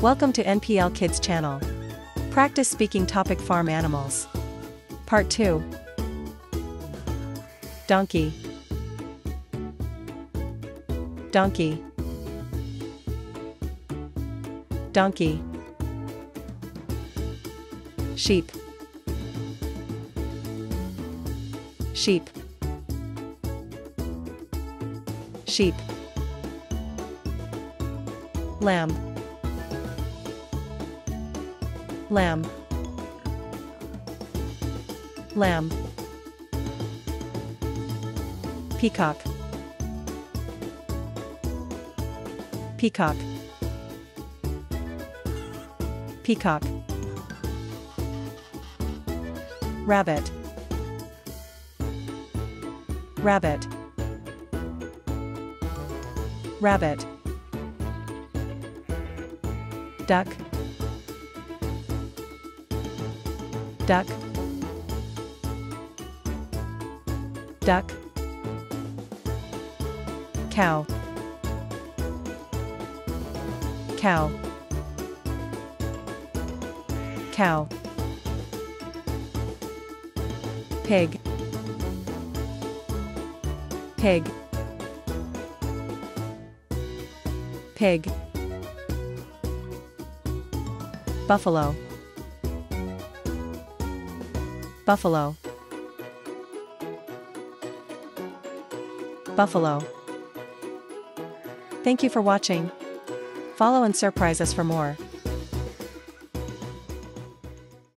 Welcome to NPL Kids Channel. Practice speaking topic farm animals. Part 2. Donkey. Donkey. Donkey. Sheep. Sheep. Sheep. Lamb. Lamb. Lamb. Peacock. Peacock. Peacock. Rabbit. Rabbit. Rabbit. Duck. Duck. Duck. Cow. Cow. Cow. Pig. Pig. Pig. Buffalo. Buffalo. Buffalo. Thank you for watching. Follow and surprise us for more.